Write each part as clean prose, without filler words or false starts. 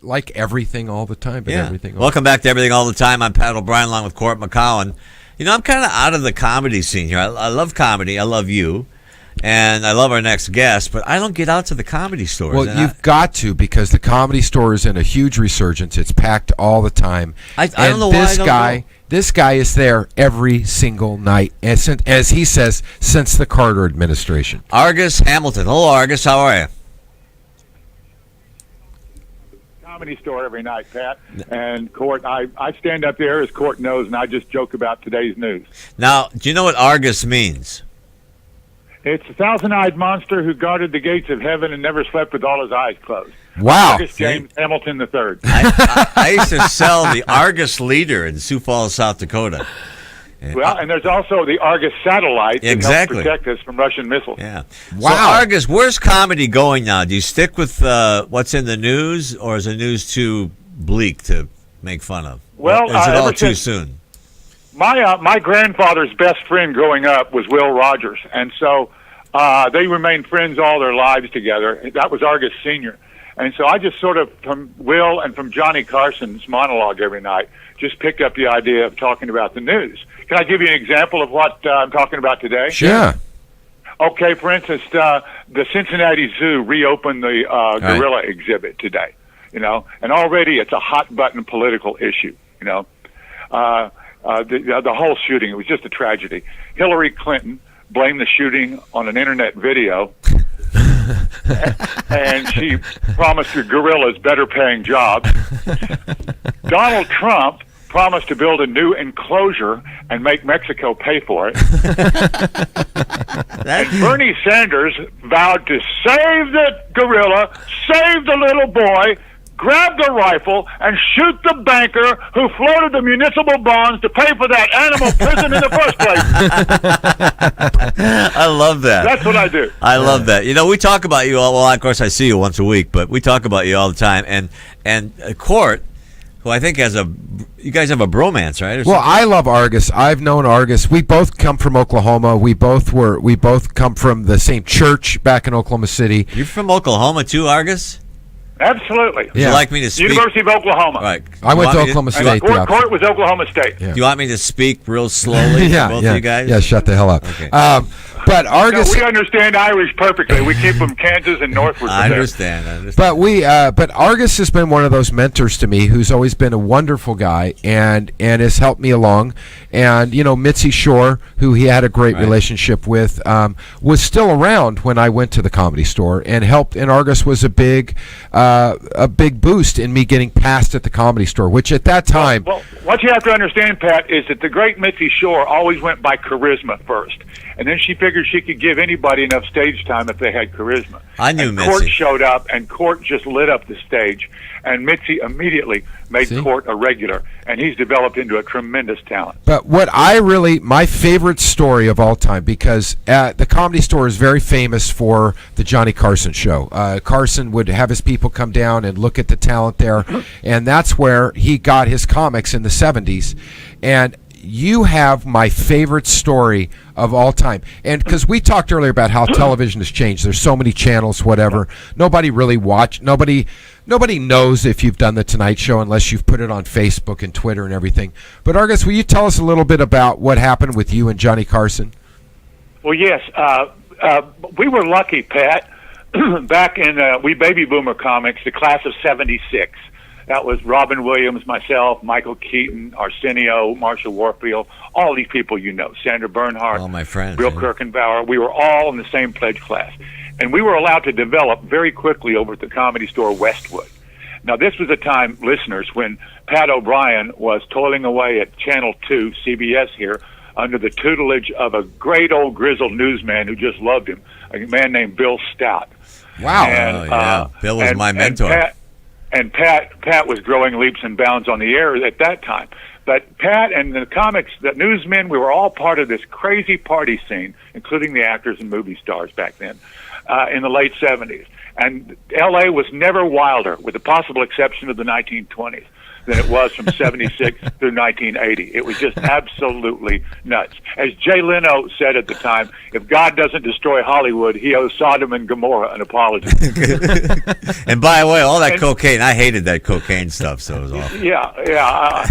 like everything all the time, but everything. Welcome back to Everything All the Time. I'm Pat O'Brien along with Court McCowan. You know, I'm kind of out of the comedy scene here. I love comedy. I love you. And I love our next guest, but I don't get out to the comedy stores. Well, you've got to, because the Comedy Store is in a huge resurgence. It's packed all the time. I don't know why I don't go. This guy is there every single night, as he says, since the Carter administration. Argus Hamilton. Hello, Argus. How are you? Comedy Store every night, Pat. And Court, I stand up there, as Court knows, and I just joke about today's news. Now, do you know what Argus means? It's a thousand-eyed monster who guarded the gates of heaven and never slept with all his eyes closed. Wow. Argus James Hamilton III. I used to sell the Argus Leader in Sioux Falls, South Dakota. Well, and there's also the Argus satellite that helps protect us from Russian missiles. Yeah. Wow. So, Argus, where's comedy going now? Do you stick with what's in the news, or is the news too bleak to make fun of? Well, or is it all too soon? My grandfather's best friend growing up was Will Rogers, and so they remained friends all their lives together. That was Argus Sr. And so I just sort of, from Will and from Johnny Carson's monologue every night, just picked up the idea of talking about the news. Can I give you an example of what I'm talking about today? Sure. Okay, for instance, the Cincinnati Zoo reopened the gorilla exhibit today, you know, and already it's a hot-button political issue, you know. The whole shooting, it was just a tragedy. Hillary Clinton blamed the shooting on an internet video, and she promised the gorillas better-paying jobs. Donald Trump promised to build a new enclosure and make Mexico pay for it. And Bernie Sanders vowed to save the gorilla, save the little boy, grab the rifle, and shoot the banker who floated the municipal bonds to pay for that animal prison in the first place. I love that. That's what I do. I love that. You know, we talk about you all. Well, of course, I see you once a week, but we talk about you all the time. And Court, who I think you guys have a bromance, right? Well, I love Argus. I've known Argus. We both come from Oklahoma. We both come from the same church back in Oklahoma City. You're from Oklahoma too, Argus? Absolutely. Would you like me to speak? University of Oklahoma. Right. I went to Oklahoma State. Court was Oklahoma State. Yeah. Do you want me to speak real slowly for both of you guys? Yeah, shut the hell up. Okay. But Argus, we understand Irish perfectly. We keep them Kansas and northward. I understand. But Argus has been one of those mentors to me, who's always been a wonderful guy and has helped me along. And you know, Mitzi Shore, who he had a great relationship with, was still around when I went to the Comedy Store and helped. And Argus was a big boost in me getting passed at the Comedy Store, which at that time. Well, what you have to understand, Pat, is that the great Mitzi Shore always went by charisma first. And then she figured she could give anybody enough stage time if they had charisma. I knew Mitzi. Court showed up, and Court just lit up the stage. And Mitzi immediately made Court a regular, and he's developed into a tremendous talent. But what my favorite story of all time, because the Comedy Store is very famous for the Johnny Carson show. Carson would have his people come down and look at the talent there, and that's where he got his comics in the 70s. And you have my favorite story of all time. And because we talked earlier about how television has changed. There's so many channels, whatever. Nobody really nobody knows if you've done the Tonight Show unless you've put it on Facebook and Twitter and everything. But Argus, will you tell us a little bit about what happened with you and Johnny Carson? Well, yes. We were lucky, Pat, back in We Baby Boomer Comics, the class of 76. That was Robin Williams, myself, Michael Keaton, Arsenio, Marshall Warfield, all these people you know, Sandra Bernhardt, all my friends, Bill Kirkenbauer. We were all in the same pledge class. And we were allowed to develop very quickly over at the Comedy Store Westwood. Now, this was a time, listeners, when Pat O'Brien was toiling away at Channel 2, CBS here, under the tutelage of a great old grizzled newsman who just loved him, a man named Bill Stout. Wow. And, Bill was my mentor. And Pat was growing leaps and bounds on the air at that time. But Pat and the comics, the newsmen, we were all part of this crazy party scene, including the actors and movie stars back then, in the late 70s. And L.A. was never wilder, with the possible exception of the 1920s, than it was from 76 through 1980. It was just absolutely nuts. As Jay Leno said at the time, if God doesn't destroy Hollywood, he owes Sodom and Gomorrah an apology. And by the way, all that cocaine, I hated that cocaine stuff, so it was awful. Yeah.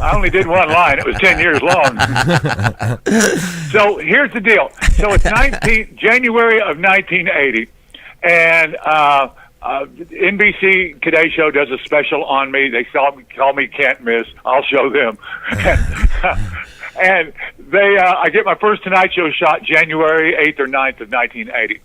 I only did one line. It was 10 years long. So here's the deal. So it's January of 1980, and NBC Today Show does a special on me. They call me Can't Miss. I'll show them. And I get my first Tonight Show shot January 8th or 9th of 1980.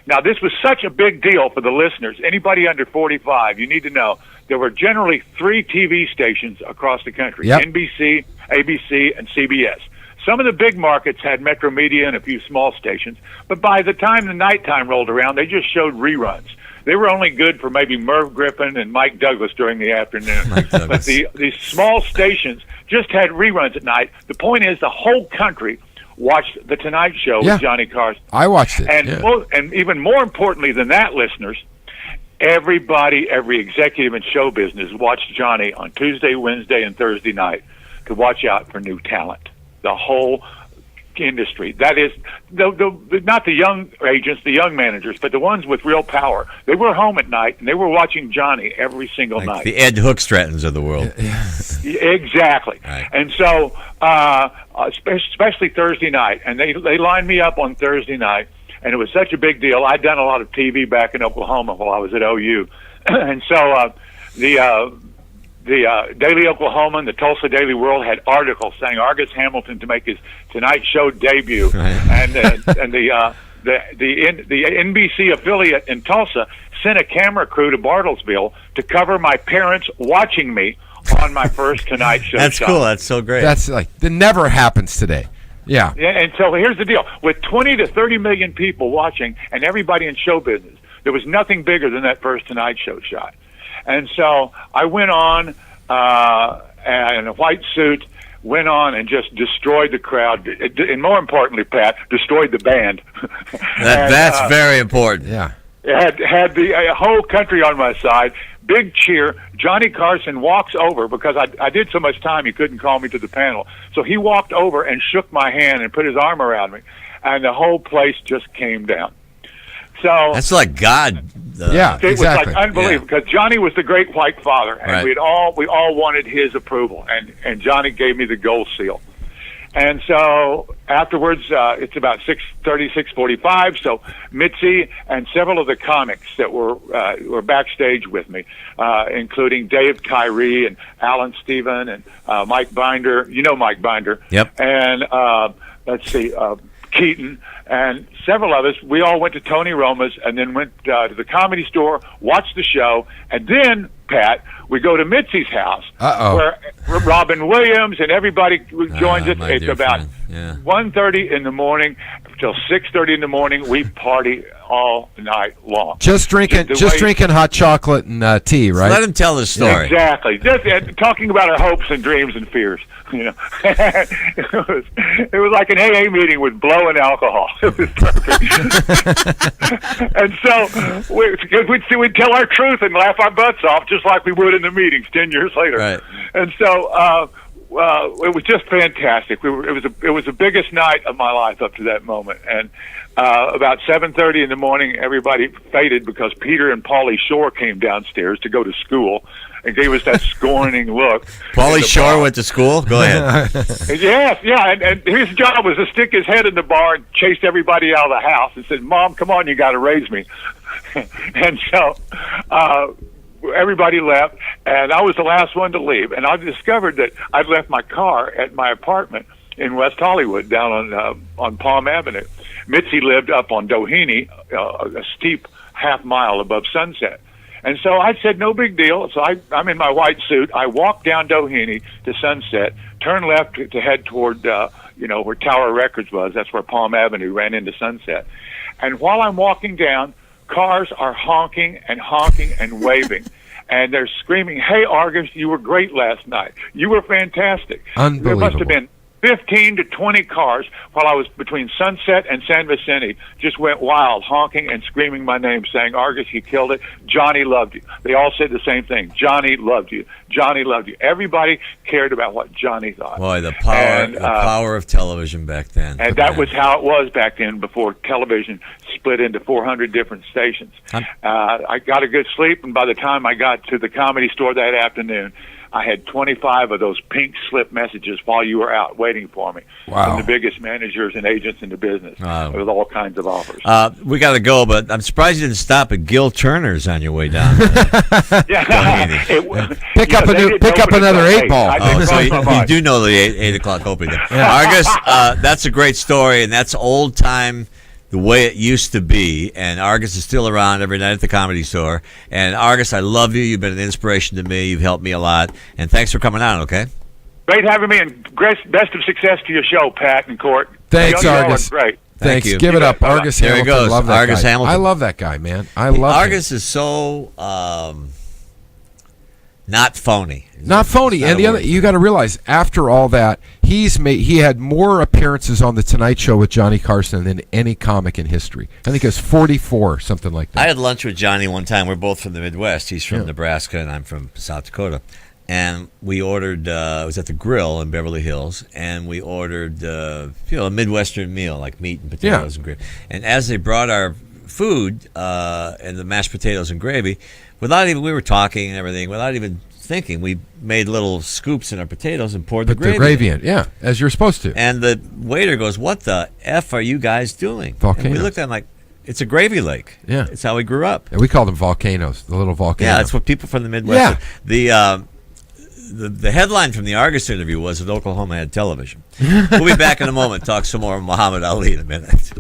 Now, this was such a big deal for the listeners. Anybody under 45, you need to know, there were generally 3 TV stations across the country, Yep. NBC, ABC, and CBS. Some of the big markets had Metro Media and a few small stations, but by the time the nighttime rolled around, they just showed reruns. They were only good for maybe Merv Griffin and Mike Douglas during the afternoon. But these small stations just had reruns at night. The point is, the whole country watched The Tonight Show Yeah. with Johnny Carson. I watched it. And, yeah. and even more importantly than that, listeners, everybody, every executive in show business watched Johnny on Tuesday, Wednesday, and Thursday night to watch out for new talent. The whole industry. That is, not the young agents, the young managers, but the ones with real power. They were home at night, and they were watching Johnny every single Like night. the Ed Hookstratons of the world. Exactly. Right. And so, especially Thursday night, and they lined me up on Thursday night, and it was such a big deal. I'd done a lot of TV back in Oklahoma while I was at OU. And so the Daily Oklahoman, the Tulsa Daily World had articles saying Argus Hamilton to make his Tonight Show debut, Right. and the NBC affiliate in Tulsa sent a camera crew to Bartlesville to cover my parents watching me on my first Tonight Show. That's shot. cool. That's so great. That's like that never happens today. Yeah. Yeah, and so here's the deal: with 20 to 30 million people watching, and everybody in show business, there was nothing bigger than that first Tonight Show shot. And so I went on in a white suit, went on and just destroyed the crowd, and more importantly, Pat, destroyed the band. That's very important. Yeah. Had the whole country on my side. Big cheer. Johnny Carson walks over because I did so much time he couldn't call me to the panel. So he walked over and shook my hand and put his arm around me, and the whole place just came down. So That's like God. Yeah. it was Exactly. like unbelievable because Johnny was the great white father, and Right. we all wanted his approval, and Johnny gave me the gold seal. And so afterwards, it's about 6:30, 6:45. So Mitzi and several of the comics that were backstage with me, including Dave Tyree and Alan Steven and Mike Binder. You know Mike Binder. Yep. And let's see, Keaton and several of us. We all went to Tony Roma's and then went to the Comedy Store, watched the show, and then, Pat, we go to Mitzi's house, Uh-oh. where Robin Williams and everybody joins us. my It's dear about friend. Yeah. 1:30 in the morning till 6:30 in the morning. We party all night long. Just drinking The way- drinking hot chocolate and tea, right? Let him tell the story. Exactly. Just talking about our hopes and dreams and fears. You know, it was like an AA meeting with blow and alcohol. It was perfect. And so we'd tell our truth and laugh our butts off, just like we would in the meetings 10 years later. Right. And so it was just fantastic. It was the biggest night of my life up to that moment. And about 7:30 in the morning, everybody faded because Peter and Pauly Shore came downstairs to go to school and gave us that scorning look. Pauly in the Shore bar. went to school. Go ahead. Yes, yeah, and his job was to stick his head in the bar and chase everybody out of the house and said, "Mom, come on, you got to raise me." And so everybody left, and I was the last one to leave. And I discovered that I'd left my car at my apartment in West Hollywood, down on Palm Avenue. Mitzi lived up on Doheny, a steep half-mile above Sunset. And so I said, no big deal. So I'm in my white suit. I walk down Doheny to Sunset, turn left to head toward, where Tower Records was. That's where Palm Avenue ran into Sunset. And while I'm walking down, cars are honking and waving. And they're screaming, "Hey, Argus, you were great last night. You were fantastic." Unbelievable. There must have been 15 to 20 cars while I was between Sunset and San Vicente just went wild, honking and screaming my name, saying, Argus, you killed it. Johnny loved you. They all said the same thing. Johnny loved you. Johnny loved you. Everybody cared about what Johnny thought. Boy, the power of television back then. And that was how it was back then before television split into 400 different stations. I got a good sleep, and by the time I got to the Comedy Store that afternoon, I had 25 of those pink slip messages while you were out waiting for me from the biggest managers and agents in the business with all kinds of offers. We got to go, but I'm surprised you didn't stop at Gil Turner's on your way down. Yeah. Pick up another 8-ball. So you do know the 8 o'clock opening. Argus, that's a great story, and that's old time. The way it used to be, and Argus is still around every night at the Comedy Store. And Argus, I love you. You've been an inspiration to me. You've helped me a lot. And thanks for coming on, okay? Great having me, and best of success to your show, Pat and Court. Thanks, Argus. Great. Thanks. Thank you. Give it up. Argus There he Hamilton. goes. Love that Argus guy. Hamilton. I love that guy, man. I love Argus is so not phony. Not phony. And the other, you got to realize, after all that, he had more appearances on the Tonight Show with Johnny Carson than any comic in history. I think it was 44, something like that. I had lunch with Johnny one time. We're both from the Midwest. He's from Nebraska, and I'm from South Dakota. And we ordered, it was at the Grill in Beverly Hills, and we ordered, a Midwestern meal, like meat and potatoes and gravy. And as they brought our food and the mashed potatoes and gravy, we were talking and everything, without even thinking, we made little scoops in our potatoes and poured the gravy in. Yeah, as you're supposed to. And the waiter goes, "What the F are you guys doing?" Volcanoes. And we looked at him like, it's a gravy lake. Yeah. It's how we grew up. And we called them volcanoes, the little volcanoes. Yeah, that's what people from the Midwest said. The headline from the Argus interview was that Oklahoma had television. We'll be back in a moment. Talk some more Muhammad Ali in a minute.